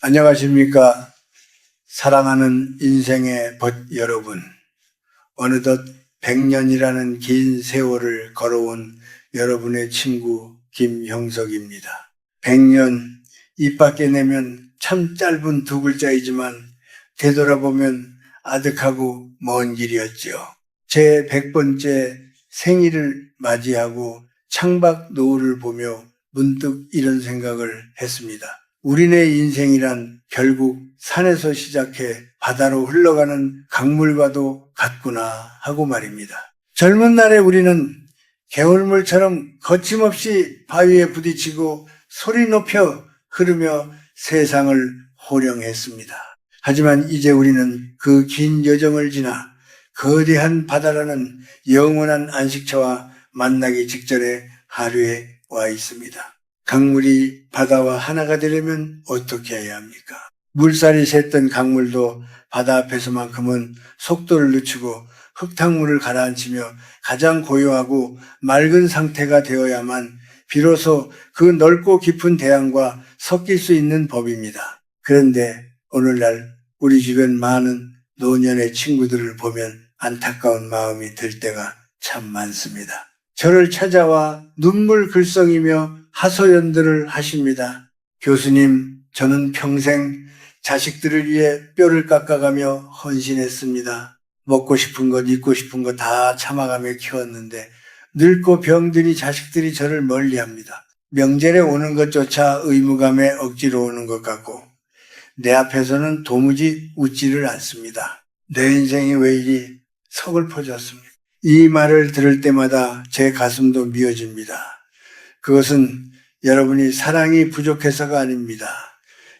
안녕하십니까. 사랑하는 인생의 벗 여러분. 어느덧 100년이라는 긴 세월을 걸어온 여러분의 친구 김형석입니다. 100년 입 밖에 내면 참 짧은 두 글자이지만 되돌아보면 아득하고 먼 길이었죠. 제 100번째 생일을 맞이하고 창밖 노을을 보며 문득 이런 생각을 했습니다. 우리네 인생이란 결국 산에서 시작해 바다로 흘러가는 강물과도 같구나 하고 말입니다. 젊은 날에 우리는 개울물처럼 거침없이 바위에 부딪히고 소리 높여 흐르며 세상을 호령했습니다. 하지만 이제 우리는 그 긴 여정을 지나 거대한 바다라는 영원한 안식처와 만나기 직전의 하루에 와 있습니다. 강물이 바다와 하나가 되려면 어떻게 해야 합니까? 물살이 샜던 강물도 바다 앞에서만큼은 속도를 늦추고 흙탕물을 가라앉히며 가장 고요하고 맑은 상태가 되어야만 비로소 그 넓고 깊은 대양과 섞일 수 있는 법입니다. 그런데 오늘날 우리 주변 많은 노년의 친구들을 보면 안타까운 마음이 들 때가 참 많습니다. 저를 찾아와 눈물 글썽이며 하소연들을 하십니다. 교수님, 저는 평생 자식들을 위해 뼈를 깎아가며 헌신했습니다. 먹고 싶은 것, 입고 싶은 것 다 참아가며 키웠는데 늙고 병들이 자식들이 저를 멀리합니다. 명절에 오는 것조차 의무감에 억지로 오는 것 같고 내 앞에서는 도무지 웃지를 않습니다. 내 인생이 왜 이리 서글퍼졌습니까? 이 말을 들을 때마다 제 가슴도 미어집니다. 그것은 여러분이 사랑이 부족해서가 아닙니다.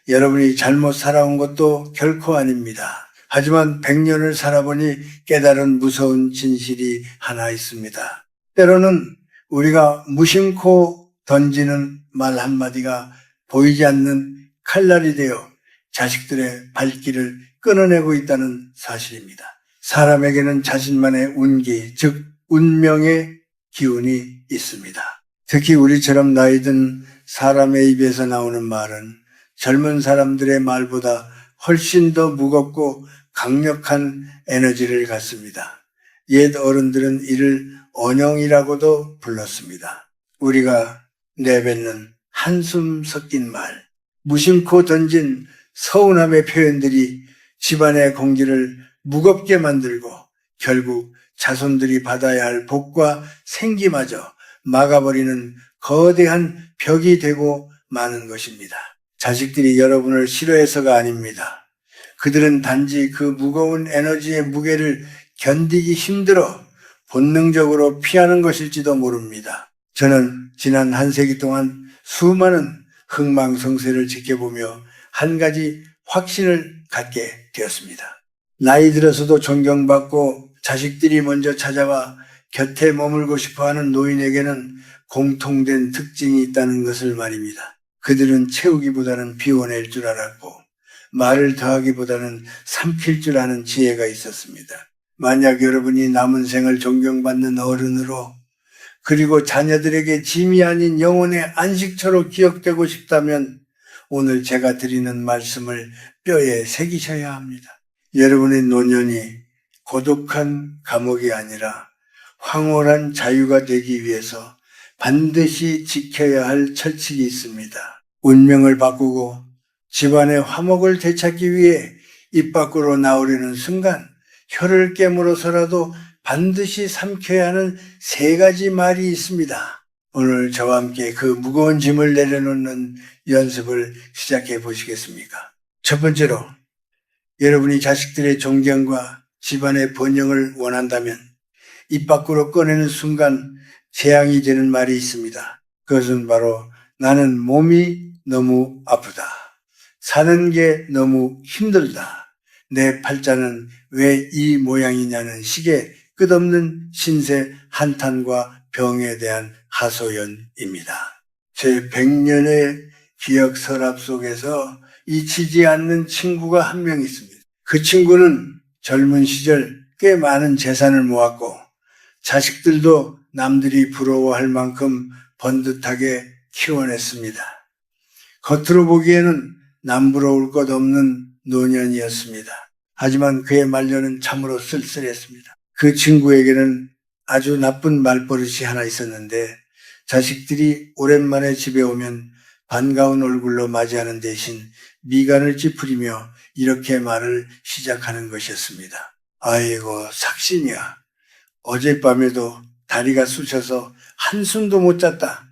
여러분이 잘못 살아온 것도 결코 아닙니다. 하지만 100년을 살아보니 깨달은 무서운 진실이 하나 있습니다. 때로는 우리가 무심코 던지는 말 한마디가 보이지 않는 칼날이 되어 자식들의 발길을 끊어내고 있다는 사실입니다. 사람에게는 자신만의 운기, 즉 운명의 기운이 있습니다. 특히 우리처럼 나이 든 사람의 입에서 나오는 말은 젊은 사람들의 말보다 훨씬 더 무겁고 강력한 에너지를 갖습니다. 옛 어른들은 이를 언영이라고도 불렀습니다. 우리가 내뱉는 한숨 섞인 말, 무심코 던진 서운함의 표현들이 집안의 공기를 무겁게 만들고 결국 자손들이 받아야 할 복과 생기마저 막아버리는 거대한 벽이 되고 마는 것입니다. 자식들이 여러분을 싫어해서가 아닙니다. 그들은 단지 그 무거운 에너지의 무게를 견디기 힘들어 본능적으로 피하는 것일지도 모릅니다. 저는 지난 한 세기 동안 수많은 흥망성쇠를 지켜보며 한 가지 확신을 갖게 되었습니다. 나이 들어서도 존경받고 자식들이 먼저 찾아와 곁에 머물고 싶어하는 노인에게는 공통된 특징이 있다는 것을 말입니다. 그들은 채우기보다는 비워낼 줄 알았고 말을 더하기보다는 삼킬 줄 아는 지혜가 있었습니다. 만약 여러분이 남은 생을 존경받는 어른으로 그리고 자녀들에게 짐이 아닌 영혼의 안식처로 기억되고 싶다면 오늘 제가 드리는 말씀을 뼈에 새기셔야 합니다. 여러분의 노년이 고독한 감옥이 아니라 황홀한 자유가 되기 위해서 반드시 지켜야 할 철칙이 있습니다. 운명을 바꾸고 집안의 화목을 되찾기 위해 입 밖으로 나오려는 순간 혀를 깨물어서라도 반드시 삼켜야 하는 3가지 말이 있습니다. 오늘 저와 함께 그 무거운 짐을 내려놓는 연습을 시작해 보시겠습니까? 첫 번째로 여러분이 자식들의 존경과 집안의 번영을 원한다면 입 밖으로 꺼내는 순간 재앙이 되는 말이 있습니다. 그것은 바로 나는 몸이 너무 아프다. 사는 게 너무 힘들다. 내 팔자는 왜 이 모양이냐는 식의 끝없는 신세 한탄과 병에 대한 하소연입니다. 제 100년의 기억 서랍 속에서 잊히지 않는 친구가 한 명 있습니다. 그 친구는 젊은 시절 꽤 많은 재산을 모았고 자식들도 남들이 부러워할 만큼 번듯하게 키워냈습니다. 겉으로 보기에는 남부러울 것 없는 노년이었습니다. 하지만 그의 말년은 참으로 쓸쓸했습니다. 그 친구에게는 아주 나쁜 말버릇이 하나 있었는데 자식들이 오랜만에 집에 오면 반가운 얼굴로 맞이하는 대신 미간을 찌푸리며 이렇게 말을 시작하는 것이었습니다. 아이고 삭신이야. 어젯밤에도 다리가 쑤셔서 한숨도 못 잤다.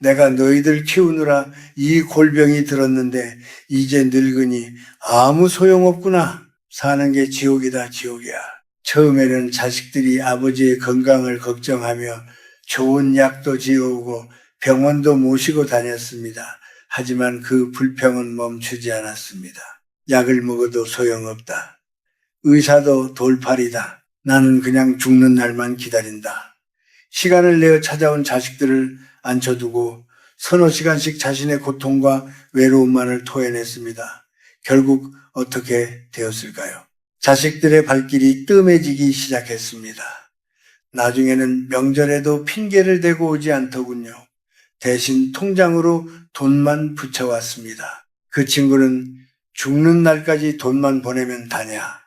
내가 너희들 키우느라 이 골병이 들었는데 이제 늙으니 아무 소용없구나. 사는 게 지옥이다 지옥이야. 처음에는 자식들이 아버지의 건강을 걱정하며 좋은 약도 지어오고 병원도 모시고 다녔습니다. 하지만 그 불평은 멈추지 않았습니다. 약을 먹어도 소용없다. 의사도 돌팔이다. 나는 그냥 죽는 날만 기다린다. 시간을 내어 찾아온 자식들을 앉혀두고 서너 시간씩 자신의 고통과 외로움만을 토해냈습니다. 결국 어떻게 되었을까요? 자식들의 발길이 뜸해지기 시작했습니다. 나중에는 명절에도 핑계를 대고 오지 않더군요. 대신 통장으로 돈만 붙여왔습니다. 그 친구는 죽는 날까지 돈만 보내면 다냐.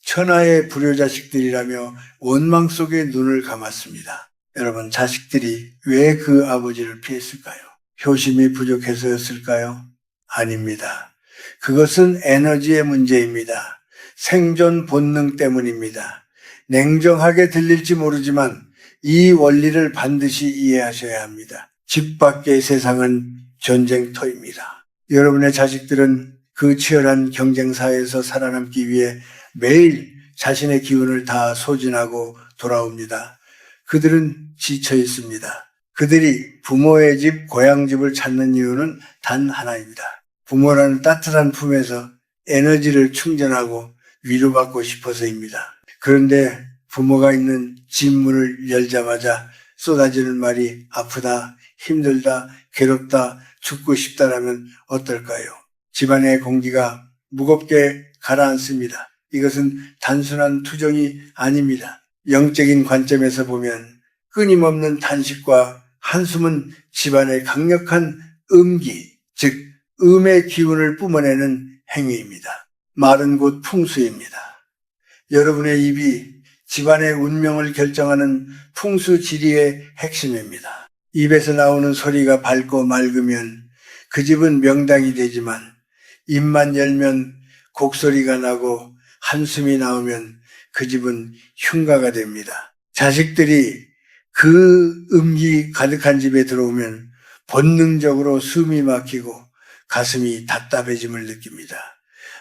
천하의 불효자식들이라며 원망 속에 눈을 감았습니다. 여러분, 자식들이 왜 그 아버지를 피했을까요? 효심이 부족해서였을까요? 아닙니다. 그것은 에너지의 문제입니다. 생존 본능 때문입니다. 냉정하게 들릴지 모르지만 이 원리를 반드시 이해하셔야 합니다. 집 밖의 세상은 전쟁터입니다. 여러분의 자식들은 그 치열한 경쟁사에서 살아남기 위해 매일 자신의 기운을 다 소진하고 돌아옵니다. 그들은 지쳐 있습니다. 그들이 부모의 집, 고향집을 찾는 이유는 단 하나입니다. 부모라는 따뜻한 품에서 에너지를 충전하고 위로받고 싶어서입니다. 그런데 부모가 있는 집 문을 열자마자 쏟아지는 말이 아프다, 힘들다, 괴롭다, 죽고 싶다라면 어떨까요? 집안의 공기가 무겁게 가라앉습니다. 이것은 단순한 투정이 아닙니다. 영적인 관점에서 보면 끊임없는 탄식과 한숨은 집안의 강력한 음기, 즉 음의 기운을 뿜어내는 행위입니다. 말은 곧 풍수입니다. 여러분의 입이 집안의 운명을 결정하는 풍수지리의 핵심입니다. 입에서 나오는 소리가 밝고 맑으면 그 집은 명당이 되지만 입만 열면 곡소리가 나고 한숨이 나오면 그 집은 흉가가 됩니다. 자식들이 그 음기 가득한 집에 들어오면 본능적으로 숨이 막히고 가슴이 답답해짐을 느낍니다.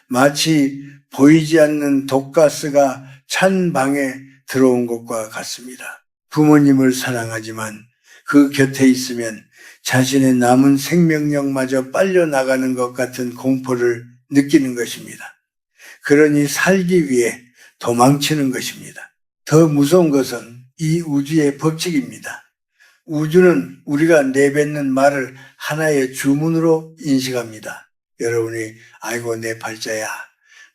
마치 보이지 않는 독가스가 찬 방에 들어온 것과 같습니다. 부모님을 사랑하지만 그 곁에 있으면 자신의 남은 생명력마저 빨려나가는 것 같은 공포를 느끼는 것입니다. 그러니 살기 위해 도망치는 것입니다. 더 무서운 것은 이 우주의 법칙입니다. 우주는 우리가 내뱉는 말을 하나의 주문으로 인식합니다. 여러분이 아이고 내 팔자야,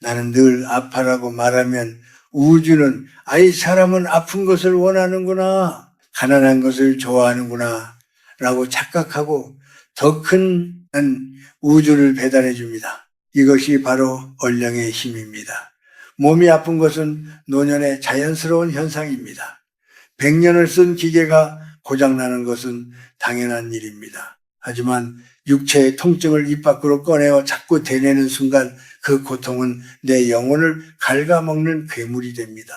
나는 늘 아파라고 말하면 우주는 아이 사람은 아픈 것을 원하는구나, 가난한 것을 좋아하는구나 라고 착각하고 더 큰 우주를 배달해 줍니다. 이것이 바로 얼령의 힘입니다. 몸이 아픈 것은 노년의 자연스러운 현상입니다. 100년을 쓴 기계가 고장나는 것은 당연한 일입니다. 하지만 육체의 통증을 입 밖으로 꺼내어 자꾸 대내는 순간 그 고통은 내 영혼을 갉아먹는 괴물이 됩니다.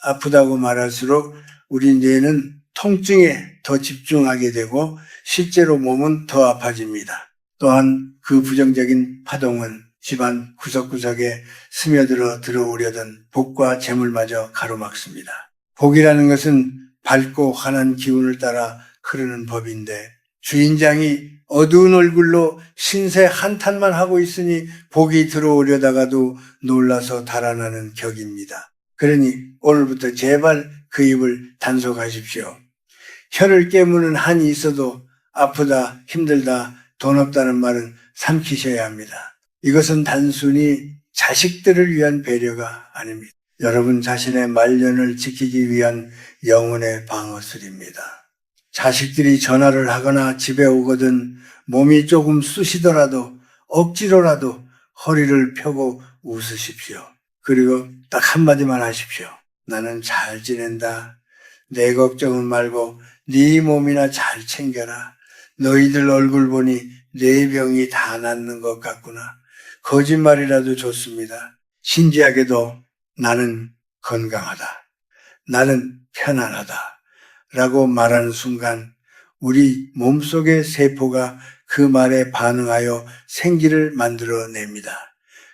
아프다고 말할수록 우리 뇌는 통증에 더 집중하게 되고 실제로 몸은 더 아파집니다. 또한 그 부정적인 파동은 집안 구석구석에 스며들어 들어오려던 복과 재물마저 가로막습니다. 복이라는 것은 밝고 환한 기운을 따라 흐르는 법인데 주인장이 어두운 얼굴로 신세 한탄만 하고 있으니 복이 들어오려다가도 놀라서 달아나는 격입니다. 그러니 오늘부터 제발 그 입을 단속하십시오. 혀를 깨무는 한이 있어도 아프다, 힘들다, 돈 없다는 말은 삼키셔야 합니다. 이것은 단순히 자식들을 위한 배려가 아닙니다. 여러분 자신의 말년을 지키기 위한 영혼의 방어술입니다. 자식들이 전화를 하거나 집에 오거든 몸이 조금 쑤시더라도 억지로라도 허리를 펴고 웃으십시오. 그리고 딱 한마디만 하십시오. 나는 잘 지낸다. 내 걱정은 말고 네 몸이나 잘 챙겨라. 너희들 얼굴 보니 내 병이 다 낫는 것 같구나. 거짓말이라도 좋습니다. 신기하게도 나는 건강하다. 나는 편안하다. 라고 말하는 순간 우리 몸속의 세포가 그 말에 반응하여 생기를 만들어냅니다.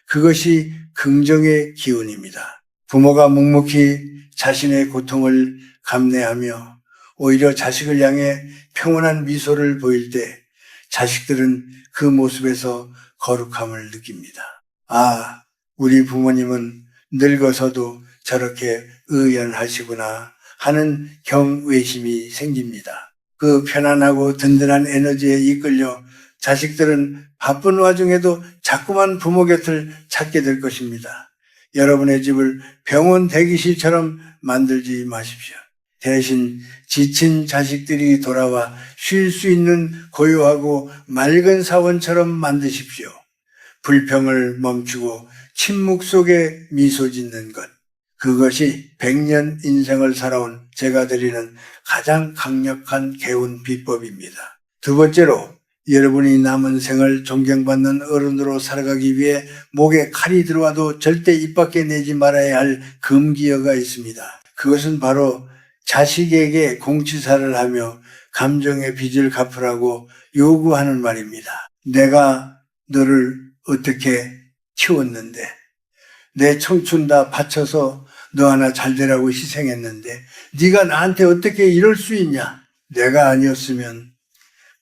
그것이 긍정의 기운입니다. 부모가 묵묵히 자신의 고통을 감내하며 오히려 자식을 향해 평온한 미소를 보일 때 자식들은 그 모습에서 거룩함을 느낍니다. 아, 우리 부모님은 늙어서도 저렇게 의연하시구나 하는 경외심이 생깁니다. 그 편안하고 든든한 에너지에 이끌려 자식들은 바쁜 와중에도 자꾸만 부모 곁을 찾게 될 것입니다. 여러분의 집을 병원 대기실처럼 만들지 마십시오. 대신 지친 자식들이 돌아와 쉴 수 있는 고요하고 맑은 사원처럼 만드십시오. 불평을 멈추고 침묵 속에 미소 짓는 것. 그것이 100년 인생을 살아온 제가 드리는 가장 강력한 개운 비법입니다. 두 번째로 여러분이 남은 생을 존경받는 어른으로 살아가기 위해 목에 칼이 들어와도 절대 입 밖에 내지 말아야 할 금기어가 있습니다. 그것은 바로 자식에게 공치사를 하며 감정의 빚을 갚으라고 요구하는 말입니다. 내가 너를 어떻게 키웠는데, 내 청춘 다 바쳐서 너 하나 잘 되라고 희생했는데 네가 나한테 어떻게 이럴 수 있냐? 내가 아니었으면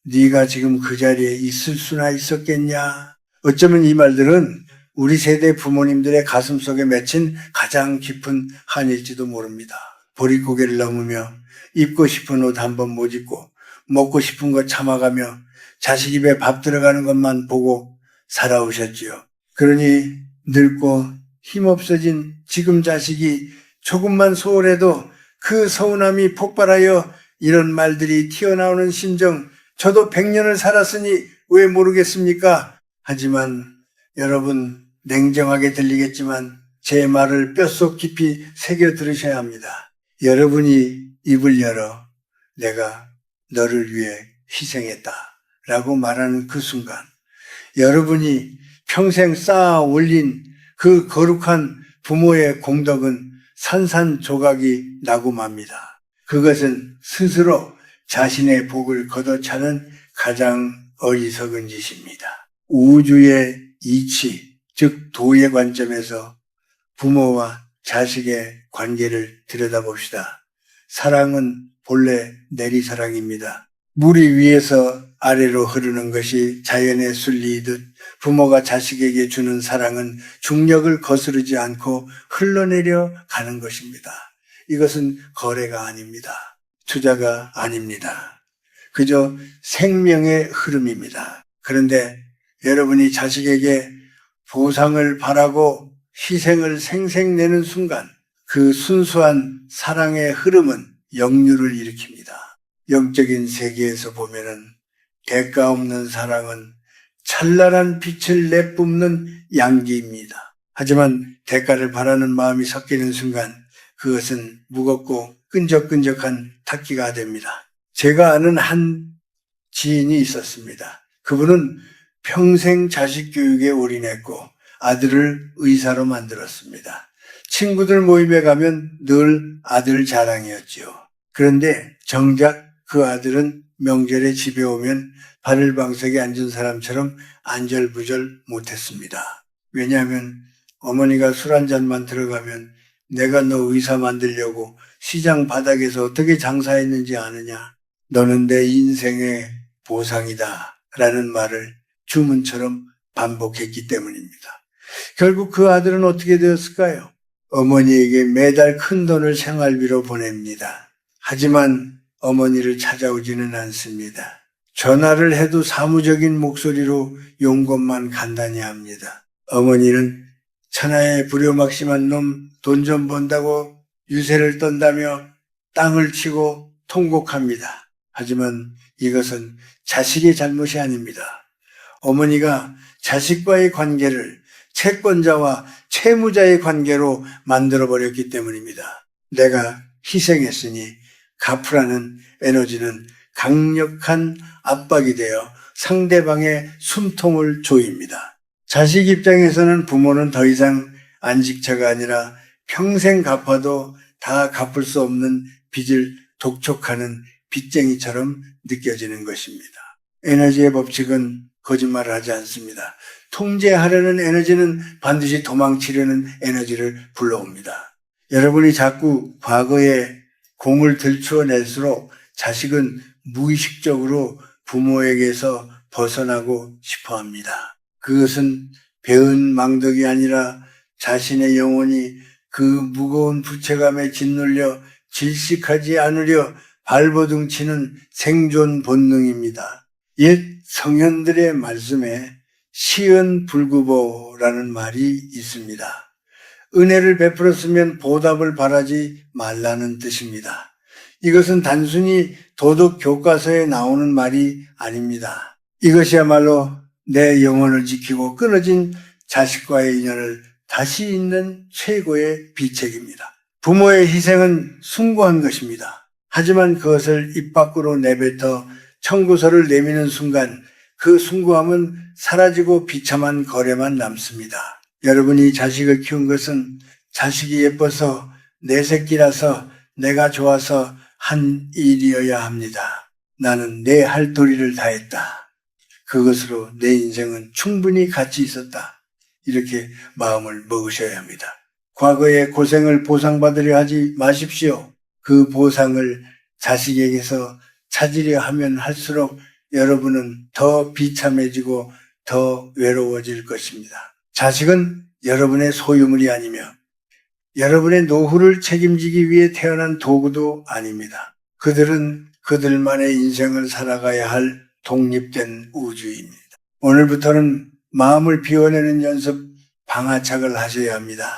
네가 지금 그 자리에 있을 수나 있었겠냐? 어쩌면 이 말들은 우리 세대 부모님들의 가슴속에 맺힌 가장 깊은 한일지도 모릅니다. 보릿고개를 넘으며 입고 싶은 옷 한 번 못 입고 먹고 싶은 거 참아가며 자식 입에 밥 들어가는 것만 보고 살아오셨지요. 그러니 늙고 힘없어진 지금 자식이 조금만 소홀해도 그 서운함이 폭발하여 이런 말들이 튀어나오는 심정, 저도 100년을 살았으니 왜 모르겠습니까? 하지만 여러분, 냉정하게 들리겠지만 제 말을 뼛속 깊이 새겨 들으셔야 합니다. 여러분이 입을 열어 내가 너를 위해 희생했다 라고 말하는 그 순간, 여러분이 평생 쌓아 올린 그 거룩한 부모의 공덕은 산산조각이 나고 맙니다. 그것은 스스로 자신의 복을 걷어차는 가장 어리석은 짓입니다. 우주의 이치, 즉 도의 관점에서 부모와 자식의 관계를 들여다봅시다. 사랑은 본래 내리사랑입니다. 물이 위에서 아래로 흐르는 것이 자연의 순리이듯 부모가 자식에게 주는 사랑은 중력을 거스르지 않고 흘러내려 가는 것입니다. 이것은 거래가 아닙니다. 투자가 아닙니다. 그저 생명의 흐름입니다. 그런데 여러분이 자식에게 보상을 바라고 희생을 생색내는 순간 그 순수한 사랑의 흐름은 역류를 일으킵니다. 영적인 세계에서 보면은 대가 없는 사랑은 찬란한 빛을 내뿜는 양기입니다. 하지만 대가를 바라는 마음이 섞이는 순간 그것은 무겁고 끈적끈적한 탁기가 됩니다. 제가 아는 한 지인이 있었습니다. 그분은 평생 자식 교육에 올인했고 아들을 의사로 만들었습니다. 친구들 모임에 가면 늘 아들 자랑이었지요. 그런데 정작 그 아들은 명절에 집에 오면 바늘방석에 앉은 사람처럼 안절부절 못했습니다. 왜냐하면 어머니가 술 한 잔만 들어가면 내가 너 의사 만들려고 시장 바닥에서 어떻게 장사했는지 아느냐? 너는 내 인생의 보상이다 라는 말을 주문처럼 반복했기 때문입니다. 결국 그 아들은 어떻게 되었을까요? 어머니에게 매달 큰 돈을 생활비로 보냅니다. 하지만 어머니를 찾아오지는 않습니다. 전화를 해도 사무적인 목소리로 용건만 간단히 합니다. 어머니는 천하의 불효막심한 놈 돈 좀 번다고 유세를 떤다며 땅을 치고 통곡합니다. 하지만 이것은 자식의 잘못이 아닙니다. 어머니가 자식과의 관계를 채권자와 채무자의 관계로 만들어버렸기 때문입니다. 내가 희생했으니 갚으라는 에너지는 강력한 압박이 되어 상대방의 숨통을 조입니다. 자식 입장에서는 부모는 더 이상 안식처가 아니라 평생 갚아도 다 갚을 수 없는 빚을 독촉하는 빚쟁이처럼 느껴지는 것입니다. 에너지의 법칙은 거짓말을 하지 않습니다. 통제하려는 에너지는 반드시 도망치려는 에너지를 불러옵니다. 여러분이 자꾸 과거에 공을 들추어낼수록 자식은 무의식적으로 부모에게서 벗어나고 싶어 합니다. 그것은 배은 망덕이 아니라 자신의 영혼이 그 무거운 부채감에 짓눌려 질식하지 않으려 발버둥치는 생존 본능입니다. 옛 성현들의 말씀에 시은불구보라는 말이 있습니다. 은혜를 베풀었으면 보답을 바라지 말라는 뜻입니다. 이것은 단순히 도덕 교과서에 나오는 말이 아닙니다. 이것이야말로 내 영혼을 지키고 끊어진 자식과의 인연을 다시 잇는 최고의 비책입니다. 부모의 희생은 숭고한 것입니다. 하지만 그것을 입 밖으로 내뱉어 청구서를 내미는 순간 그 숭고함은 사라지고 비참한 거래만 남습니다. 여러분이 자식을 키운 것은 자식이 예뻐서 내 새끼라서 내가 좋아서 한 일이어야 합니다. 나는 내 할 도리를 다했다. 그것으로 내 인생은 충분히 가치 있었다. 이렇게 마음을 먹으셔야 합니다. 과거의 고생을 보상받으려 하지 마십시오. 그 보상을 자식에게서 찾으려 하면 할수록 여러분은 더 비참해지고 더 외로워질 것입니다. 자식은 여러분의 소유물이 아니며 여러분의 노후를 책임지기 위해 태어난 도구도 아닙니다. 그들은 그들만의 인생을 살아가야 할 독립된 우주입니다. 오늘부터는 마음을 비워내는 연습 방아착을 하셔야 합니다.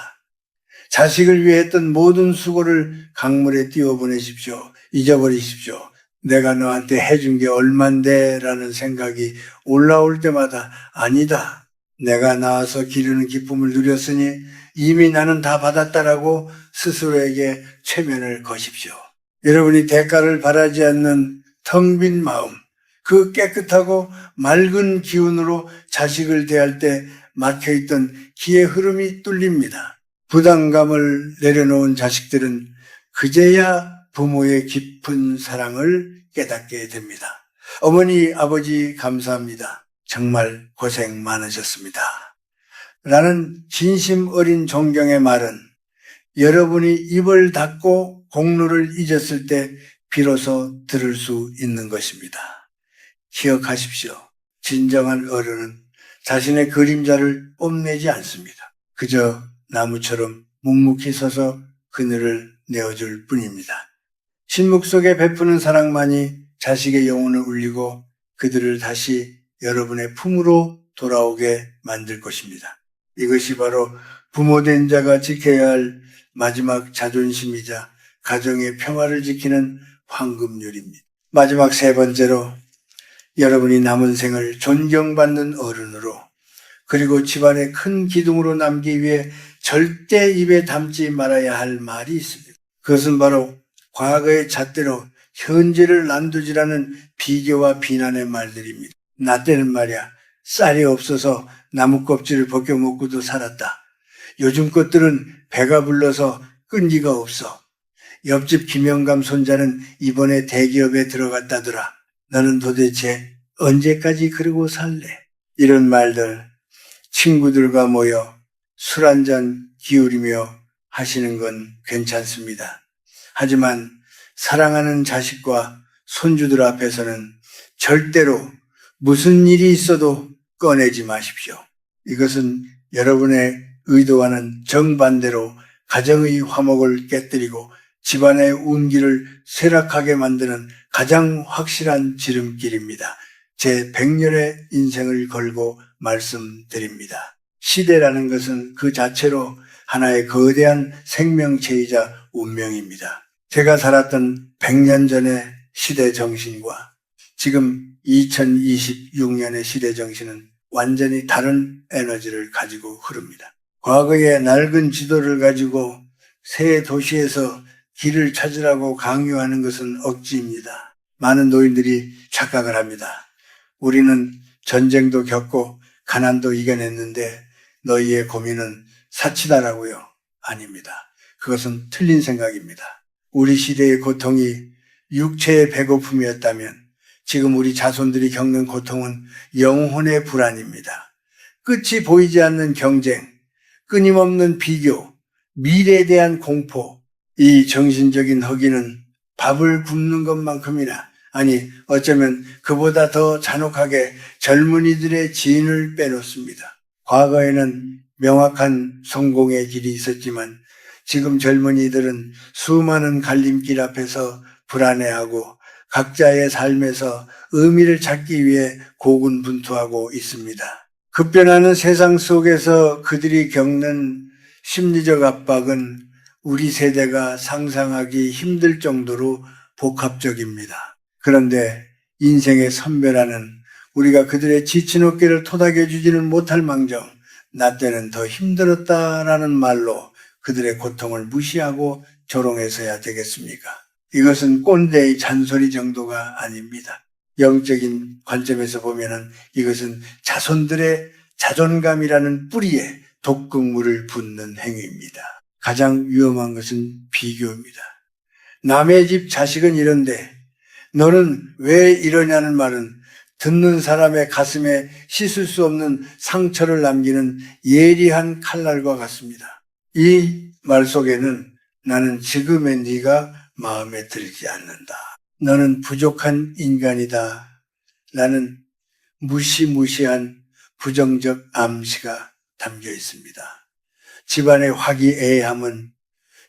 자식을 위해 했던 모든 수고를 강물에 띄워보내십시오. 잊어버리십시오. 내가 너한테 해준 게 얼만데 라는 생각이 올라올 때마다 아니다. 내가 낳아서 기르는 기쁨을 누렸으니 이미 나는 다 받았다라고 스스로에게 최면을 거십시오. 여러분이 대가를 바라지 않는 텅 빈 마음, 그 깨끗하고 맑은 기운으로 자식을 대할 때 막혀있던 기의 흐름이 뚫립니다. 부담감을 내려놓은 자식들은 그제야 부모의 깊은 사랑을 깨닫게 됩니다. 어머니, 아버지 감사합니다. 정말 고생 많으셨습니다. 라는 진심 어린 존경의 말은 여러분이 입을 닫고 공로를 잊었을 때 비로소 들을 수 있는 것입니다. 기억하십시오. 진정한 어른은 자신의 그림자를 뽐내지 않습니다. 그저 나무처럼 묵묵히 서서 그늘을 내어줄 뿐입니다. 신묵 속에 베푸는 사랑만이 자식의 영혼을 울리고 그들을 다시 여러분의 품으로 돌아오게 만들 것입니다. 이것이 바로 부모된 자가 지켜야 할 마지막 자존심이자 가정의 평화를 지키는 황금률입니다. 마지막 세 번째로 여러분이 남은 생을 존경받는 어른으로 그리고 집안의 큰 기둥으로 남기 위해 절대 입에 담지 말아야 할 말이 있습니다. 그것은 바로 과거의 잣대로 현재를 난두질하는 비교와 비난의 말들입니다. 나 때는 말이야 쌀이 없어서 나무 껍질을 벗겨 먹고도 살았다. 요즘 것들은 배가 불러서 끈기가 없어. 옆집 김영감 손자는 이번에 대기업에 들어갔다더라. 너는 도대체 언제까지 그러고 살래? 이런 말들 친구들과 모여 술 한잔 기울이며 하시는 건 괜찮습니다. 하지만 사랑하는 자식과 손주들 앞에서는 절대로 무슨 일이 있어도 꺼내지 마십시오. 이것은 여러분의 의도와는 정반대로 가정의 화목을 깨뜨리고 집안의 운기를 쇠락하게 만드는 가장 확실한 지름길입니다. 제 100년의 인생을 걸고 말씀드립니다. 시대라는 것은 그 자체로 하나의 거대한 생명체이자 운명입니다. 제가 살았던 100년 전의 시대 정신과 지금 2026년의 시대 정신은 완전히 다른 에너지를 가지고 흐릅니다. 과거의 낡은 지도를 가지고 새 도시에서 길을 찾으라고 강요하는 것은 억지입니다. 많은 노인들이 착각을 합니다. 우리는 전쟁도 겪고 가난도 이겨냈는데 너희의 고민은 사치다라고요. 아닙니다. 그것은 틀린 생각입니다. 우리 시대의 고통이 육체의 배고픔이었다면 지금 우리 자손들이 겪는 고통은 영혼의 불안입니다. 끝이 보이지 않는 경쟁, 끊임없는 비교, 미래에 대한 공포, 이 정신적인 허기는 밥을 굶는 것만큼이나, 아니 어쩌면 그보다 더 잔혹하게 젊은이들의 지인을 빼놓습니다. 과거에는 명확한 성공의 길이 있었지만 지금 젊은이들은 수많은 갈림길 앞에서 불안해하고 각자의 삶에서 의미를 찾기 위해 고군분투하고 있습니다. 급변하는 세상 속에서 그들이 겪는 심리적 압박은 우리 세대가 상상하기 힘들 정도로 복합적입니다. 그런데 인생의 선배라는 우리가 그들의 지친 어깨를 토닥여 주지는 못할 망정 나 때는 더 힘들었다라는 말로 그들의 고통을 무시하고 조롱해서야 되겠습니까? 이것은 꼰대의 잔소리 정도가 아닙니다. 영적인 관점에서 보면은 이것은 자손들의 자존감이라는 뿌리에 독극물을 붓는 행위입니다. 가장 위험한 것은 비교입니다. 남의 집 자식은 이런데 너는 왜 이러냐는 말은 듣는 사람의 가슴에 씻을 수 없는 상처를 남기는 예리한 칼날과 같습니다. 이 말 속에는 나는 지금의 네가 마음에 들지 않는다. 너는 부족한 인간이다. 라는 무시무시한 부정적 암시가 담겨 있습니다. 집안의 화기애애함은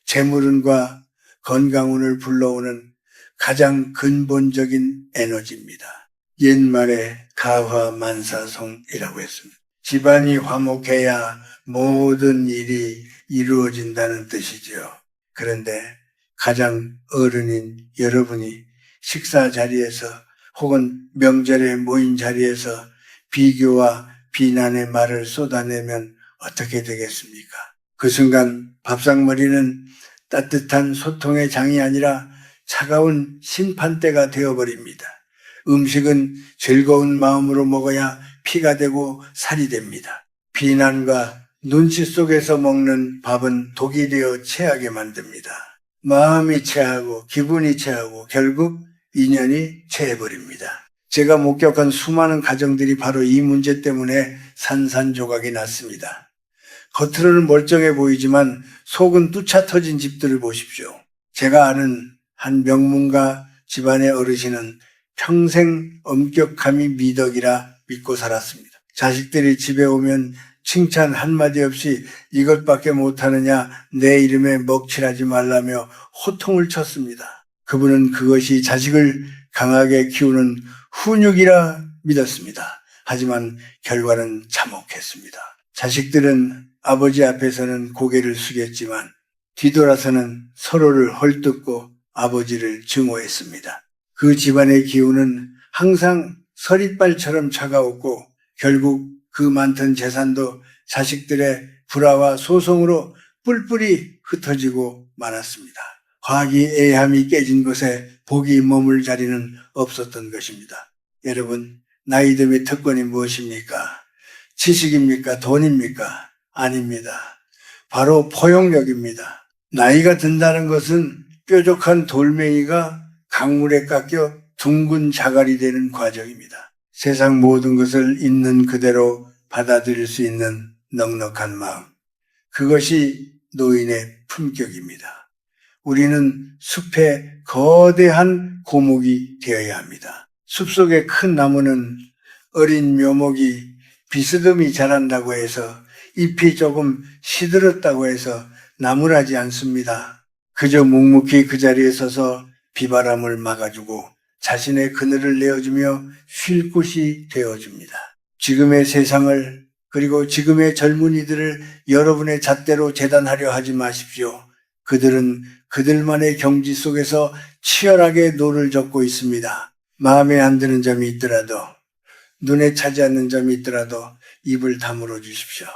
재물운과 건강운을 불러오는 가장 근본적인 에너지입니다. 옛말에 가화만사성이라고 했습니다. 집안이 화목해야 모든 일이 이루어진다는 뜻이죠. 그런데 가장 어른인 여러분이 식사 자리에서 혹은 명절에 모인 자리에서 비교와 비난의 말을 쏟아내면 어떻게 되겠습니까? 그 순간 밥상머리는 따뜻한 소통의 장이 아니라 차가운 심판대가 되어버립니다. 음식은 즐거운 마음으로 먹어야 피가 되고 살이 됩니다. 비난과 눈치 속에서 먹는 밥은 독이 되어 체하게 만듭니다. 마음이 체하고 기분이 체하고 결국 인연이 체해버립니다. 제가 목격한 수많은 가정들이 바로 이 문제 때문에 산산조각이 났습니다. 겉으로는 멀쩡해 보이지만 속은 뚜차 터진 집들을 보십시오. 제가 아는 한 명문가 집안의 어르신은 평생 엄격함이 미덕이라 믿고 살았습니다. 자식들이 집에 오면 칭찬 한마디 없이 이것밖에 못하느냐 내 이름에 먹칠하지 말라며 호통을 쳤습니다. 그분은 그것이 자식을 강하게 키우는 훈육이라 믿었습니다. 하지만 결과는 참혹했습니다. 자식들은 아버지 앞에서는 고개를 숙였지만 뒤돌아서는 서로를 헐뜯고 아버지를 증오했습니다. 그 집안의 기운은 항상 서릿발처럼 차가웠고 결국 그 많던 재산도 자식들의 불화와 소송으로 뿔뿔이 흩어지고 말았습니다. 화기애애함이 깨진 곳에 복이 머물 자리는 없었던 것입니다. 여러분, 나이듦의 특권이 무엇입니까? 지식입니까? 돈입니까? 아닙니다. 바로 포용력입니다. 나이가 든다는 것은 뾰족한 돌멩이가 강물에 깎여 둥근 자갈이 되는 과정입니다. 세상 모든 것을 있는 그대로 받아들일 수 있는 넉넉한 마음. 그것이 노인의 품격입니다. 우리는 숲의 거대한 고목이 되어야 합니다. 숲속의 큰 나무는 어린 묘목이 비스듬히 자란다고 해서 잎이 조금 시들었다고 해서 나무라지 않습니다. 그저 묵묵히 그 자리에 서서 비바람을 막아주고 자신의 그늘을 내어주며 쉴 곳이 되어줍니다. 지금의 세상을 그리고 지금의 젊은이들을 여러분의 잣대로 재단하려 하지 마십시오. 그들은 그들만의 경지 속에서 치열하게 노를 젓고 있습니다. 마음에 안 드는 점이 있더라도 눈에 차지 않는 점이 있더라도 입을 다물어 주십시오.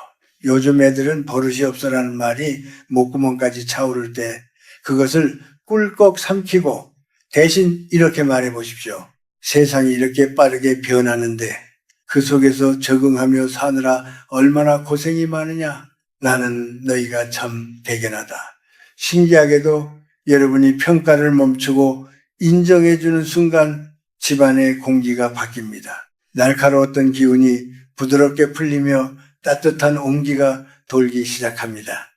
요즘 애들은 버릇이 없어라는 말이 목구멍까지 차오를 때 그것을 꿀꺽 삼키고 대신 이렇게 말해 보십시오. 세상이 이렇게 빠르게 변하는데 그 속에서 적응하며 사느라 얼마나 고생이 많으냐. 나는 너희가 참 대견하다. 신기하게도 여러분이 평가를 멈추고 인정해주는 순간 집안의 공기가 바뀝니다. 날카로웠던 기운이 부드럽게 풀리며 따뜻한 온기가 돌기 시작합니다.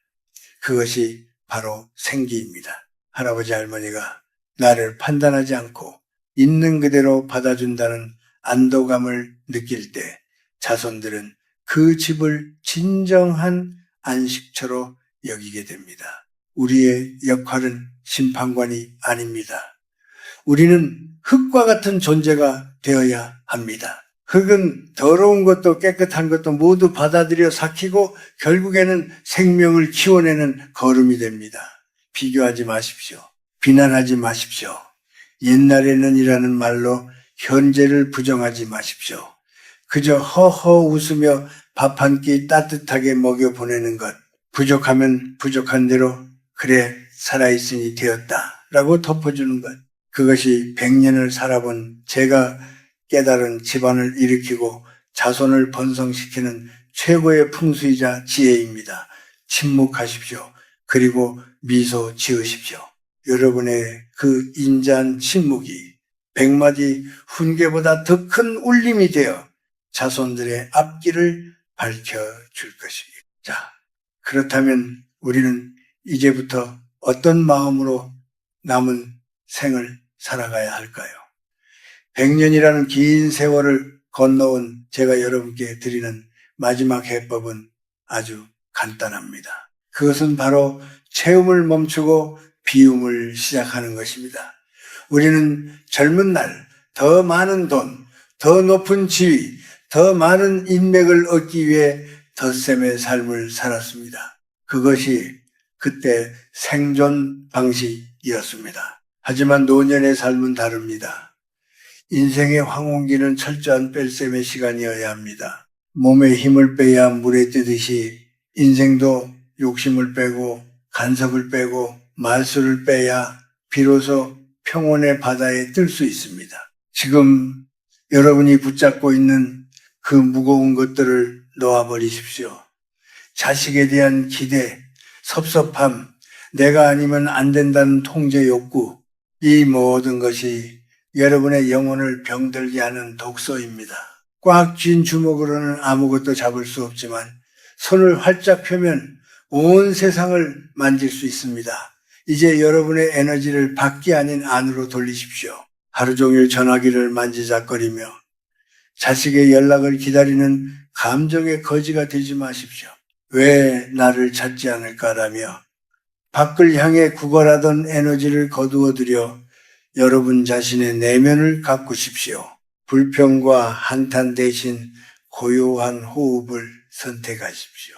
그것이 바로 생기입니다. 할아버지 할머니가 나를 판단하지 않고 있는 그대로 받아준다는 안도감을 느낄 때 자손들은 그 집을 진정한 안식처로 여기게 됩니다. 우리의 역할은 심판관이 아닙니다. 우리는 흙과 같은 존재가 되어야 합니다. 흙은 더러운 것도 깨끗한 것도 모두 받아들여 삭히고 결국에는 생명을 키워내는 거름이 됩니다. 비교하지 마십시오. 비난하지 마십시오. 옛날에는 이라는 말로 현재를 부정하지 마십시오. 그저 허허 웃으며 밥 한 끼 따뜻하게 먹여 보내는 것. 부족하면 부족한 대로 그래 살아있으니 되었다 라고 덮어주는 것. 그것이 100년을 살아본 제가 깨달은 집안을 일으키고 자손을 번성시키는 최고의 풍수이자 지혜입니다. 침묵하십시오. 그리고 미소 지으십시오. 여러분의 그 인자한 침묵이 100마디 훈계보다 더 큰 울림이 되어 자손들의 앞길을 밝혀줄 것입니다. 자, 그렇다면 우리는 이제부터 어떤 마음으로 남은 생을 살아가야 할까요? 100년이라는 긴 세월을 건너온 제가 여러분께 드리는 마지막 해법은 아주 간단합니다. 그것은 바로 채움을 멈추고 비움을 시작하는 것입니다. 우리는 젊은 날 더 많은 돈, 더 높은 지위, 더 많은 인맥을 얻기 위해 덧셈의 삶을 살았습니다. 그것이 그때 생존 방식이었습니다. 하지만 노년의 삶은 다릅니다. 인생의 황혼기는 철저한 뺄셈의 시간이어야 합니다. 몸에 힘을 빼야 물에 뜨듯이 인생도 욕심을 빼고 간섭을 빼고 말수를 빼야 비로소 평온의 바다에 뜰 수 있습니다. 지금 여러분이 붙잡고 있는 그 무거운 것들을 놓아버리십시오. 자식에 대한 기대, 섭섭함, 내가 아니면 안 된다는 통제 욕구, 이 모든 것이 여러분의 영혼을 병들게 하는 독소입니다. 꽉 쥔 주먹으로는 아무것도 잡을 수 없지만 손을 활짝 펴면 온 세상을 만질 수 있습니다. 이제 여러분의 에너지를 밖이 아닌 안으로 돌리십시오. 하루 종일 전화기를 만지작거리며 자식의 연락을 기다리는 감정의 거지가 되지 마십시오. 왜 나를 찾지 않을까라며 밖을 향해 구걸하던 에너지를 거두어들여 여러분 자신의 내면을 가꾸십시오. 불평과 한탄 대신 고요한 호흡을 선택하십시오.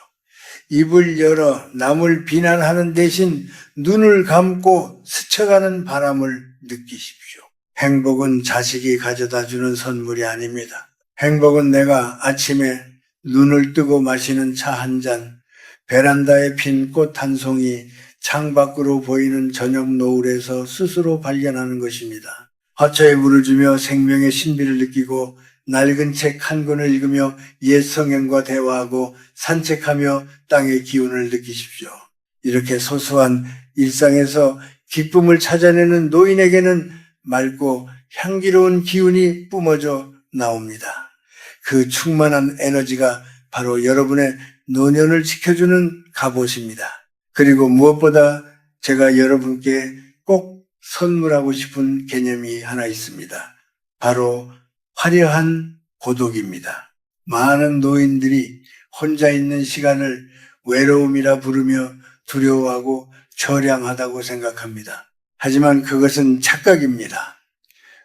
입을 열어 남을 비난하는 대신 눈을 감고 스쳐가는 바람을 느끼십시오. 행복은 자식이 가져다주는 선물이 아닙니다. 행복은 내가 아침에 눈을 뜨고 마시는 차 한 잔, 베란다에 핀 꽃 한 송이, 창밖으로 보이는 저녁 노을에서 스스로 발견하는 것입니다. 화초에 물을 주며 생명의 신비를 느끼고 낡은 책 한 권을 읽으며 옛 성경과 대화하고 산책하며 땅의 기운을 느끼십시오. 이렇게 소소한 일상에서 기쁨을 찾아내는 노인에게는 맑고 향기로운 기운이 뿜어져 나옵니다. 그 충만한 에너지가 바로 여러분의 노년을 지켜주는 갑옷입니다. 그리고 무엇보다 제가 여러분께 꼭 선물하고 싶은 개념이 하나 있습니다. 바로 화려한 고독입니다. 많은 노인들이 혼자 있는 시간을 외로움이라 부르며 두려워하고 처량하다고 생각합니다. 하지만 그것은 착각입니다.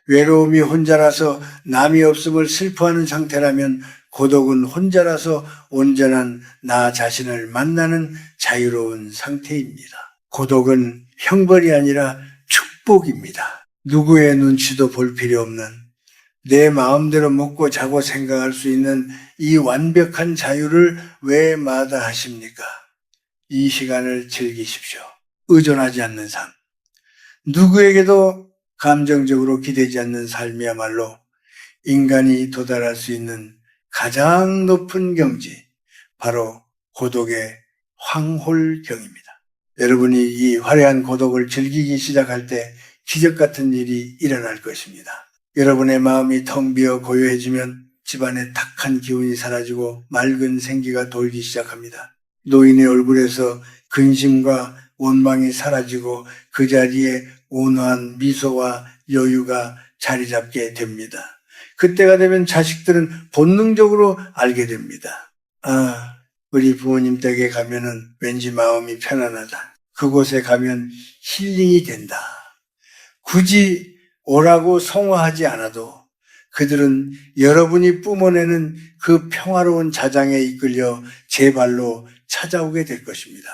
외로움이 혼자라서 남이 없음을 슬퍼하는 상태라면 고독은 혼자라서 온전한 나 자신을 만나는 자유로운 상태입니다. 고독은 형벌이 아니라 축복입니다. 누구의 눈치도 볼 필요 없는 내 마음대로 먹고 자고 생각할 수 있는 이 완벽한 자유를 왜 마다하십니까? 이 시간을 즐기십시오. 의존하지 않는 삶. 누구에게도 감정적으로 기대지 않는 삶이야말로 인간이 도달할 수 있는 가장 높은 경지, 바로 고독의 황홀경입니다. 여러분이 이 화려한 고독을 즐기기 시작할 때 기적 같은 일이 일어날 것입니다. 여러분의 마음이 텅 비어 고요해지면 집안에 탁한 기운이 사라지고 맑은 생기가 돌기 시작합니다. 노인의 얼굴에서 근심과 원망이 사라지고 그 자리에 온화한 미소와 여유가 자리 잡게 됩니다. 그때가 되면 자식들은 본능적으로 알게 됩니다. 아, 우리 부모님 댁에 가면은 왠지 마음이 편안하다. 그곳에 가면 힐링이 된다. 굳이 오라고 성화하지 않아도 그들은 여러분이 뿜어내는 그 평화로운 자장에 이끌려 제 발로 찾아오게 될 것입니다.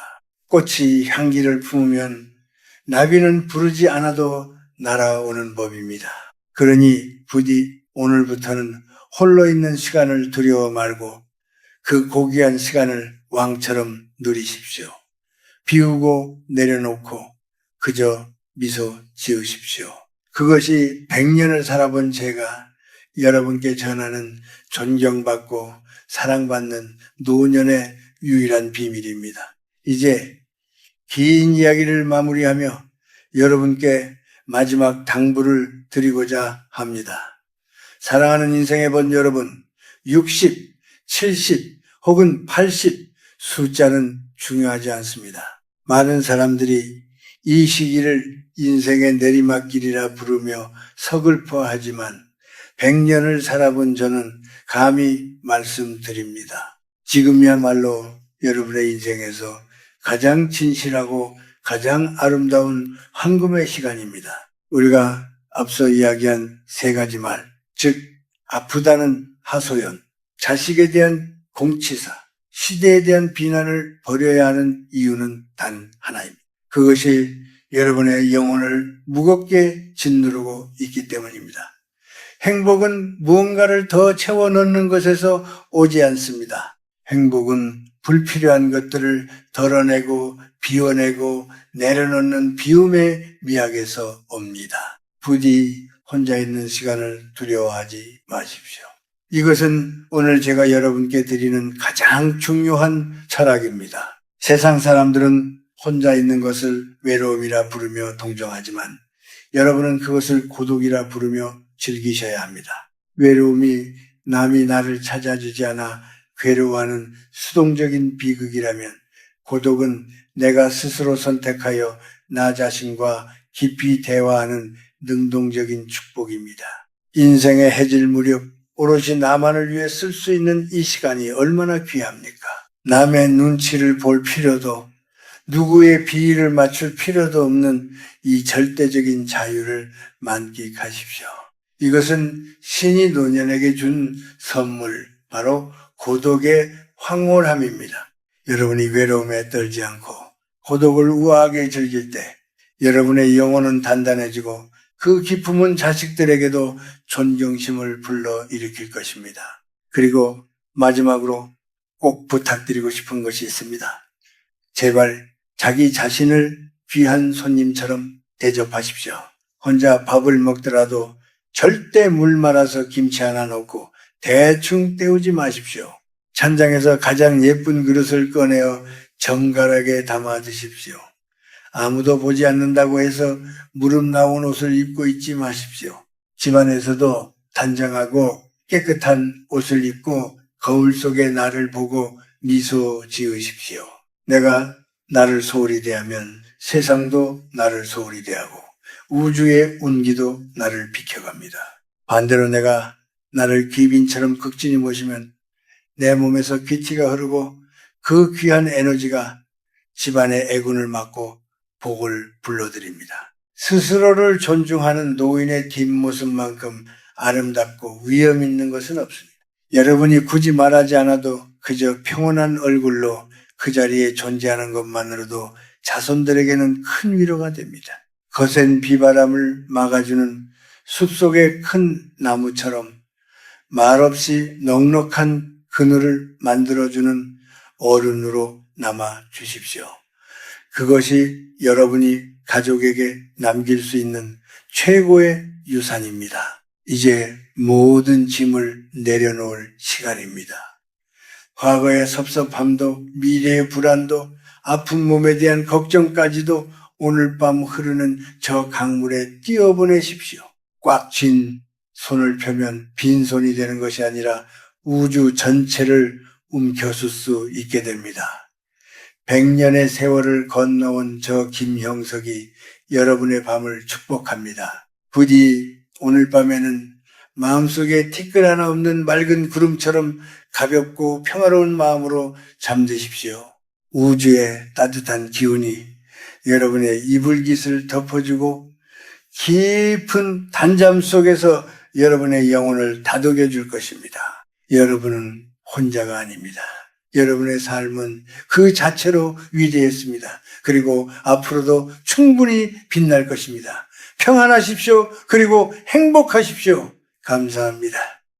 꽃이 향기를 품으면 나비는 부르지 않아도 날아오는 법입니다. 그러니 부디 오늘부터는 홀로 있는 시간을 두려워 말고 그 고귀한 시간을 왕처럼 누리십시오. 비우고 내려놓고 그저 미소 지으십시오. 그것이 100년을 살아본 제가 여러분께 전하는 존경받고 사랑받는 노년의 유일한 비밀입니다. 이제 긴 이야기를 마무리하며 여러분께 마지막 당부를 드리고자 합니다. 사랑하는 인생의 번 여러분, 60, 70 혹은 80 숫자는 중요하지 않습니다. 많은 사람들이 이 시기를 인생의 내리막길이라 부르며 서글퍼하지만 100년을 살아본 저는 감히 말씀드립니다. 지금이야말로 여러분의 인생에서 가장 진실하고 가장 아름다운 황금의 시간입니다. 우리가 앞서 이야기한 세 가지 말, 즉 아프다는 하소연, 자식에 대한 공치사, 시대에 대한 비난을 버려야 하는 이유는 단 하나입니다. 그것이 여러분의 영혼을 무겁게 짓누르고 있기 때문입니다. 행복은 무언가를 더 채워 넣는 것에서 오지 않습니다. 행복은 불필요한 것들을 덜어내고 비워내고 내려놓는 비움의 미학에서 옵니다. 부디 혼자 있는 시간을 두려워하지 마십시오. 이것은 오늘 제가 여러분께 드리는 가장 중요한 철학입니다. 세상 사람들은 혼자 있는 것을 외로움이라 부르며 동정하지만 여러분은 그것을 고독이라 부르며 즐기셔야 합니다. 외로움이 남이 나를 찾아주지 않아 괴로워하는 수동적인 비극이라면 고독은 내가 스스로 선택하여 나 자신과 깊이 대화하는 능동적인 축복입니다. 인생의 해질 무렵 오롯이 나만을 위해 쓸 수 있는 이 시간이 얼마나 귀합니까? 남의 눈치를 볼 필요도 누구의 비위를 맞출 필요도 없는 이 절대적인 자유를 만끽하십시오. 이것은 신이 노년에게 준 선물, 바로 고독의 황홀함입니다. 여러분이 외로움에 떨지 않고 고독을 우아하게 즐길 때 여러분의 영혼은 단단해지고 그 기쁨은 자식들에게도 존경심을 불러일으킬 것입니다. 그리고 마지막으로 꼭 부탁드리고 싶은 것이 있습니다. 제발 자기 자신을 귀한 손님처럼 대접하십시오. 혼자 밥을 먹더라도 절대 물 말아서 김치 하나 넣고 대충 때우지 마십시오. 찬장에서 가장 예쁜 그릇을 꺼내어 정갈하게 담아 드십시오. 아무도 보지 않는다고 해서 무릎 나온 옷을 입고 있지 마십시오. 집안에서도 단정하고 깨끗한 옷을 입고 거울 속의 나를 보고 미소 지으십시오. 내가 나를 소홀히 대하면 세상도 나를 소홀히 대하고 우주의 운기도 나를 비켜갑니다. 반대로 내가 나를 귀빈처럼 극진히 모시면 내 몸에서 기티가 흐르고 그 귀한 에너지가 집안의 애군을 막고 복을 불러드립니다. 스스로를 존중하는 노인의 뒷모습만큼 아름답고 위험 있는 것은 없습니다. 여러분이 굳이 말하지 않아도 그저 평온한 얼굴로 그 자리에 존재하는 것만으로도 자손들에게는 큰 위로가 됩니다. 거센 비바람을 막아주는 숲속의 큰 나무처럼 말없이 넉넉한 그늘을 만들어주는 어른으로 남아 주십시오. 그것이 여러분이 가족에게 남길 수 있는 최고의 유산입니다. 이제 모든 짐을 내려놓을 시간입니다. 과거의 섭섭함도, 미래의 불안도, 아픈 몸에 대한 걱정까지도 오늘 밤 흐르는 저 강물에 띄어보내십시오. 꽉 쥔 손을 펴면 빈손이 되는 것이 아니라 우주 전체를 움켜쓸 수 있게 됩니다. 100년의 세월을 건너온 저 김형석이 여러분의 밤을 축복합니다. 부디 오늘 밤에는 마음속에 티끌 하나 없는 맑은 구름처럼 가볍고 평화로운 마음으로 잠드십시오. 우주의 따뜻한 기운이 여러분의 이불깃을 덮어주고 깊은 단잠 속에서 여러분의 영혼을 다독여 줄 것입니다. 여러분은 혼자가 아닙니다. 여러분의 삶은 그 자체로 위대했습니다. 그리고 앞으로도 충분히 빛날 것입니다. 평안하십시오. 그리고 행복하십시오. 감사합니다.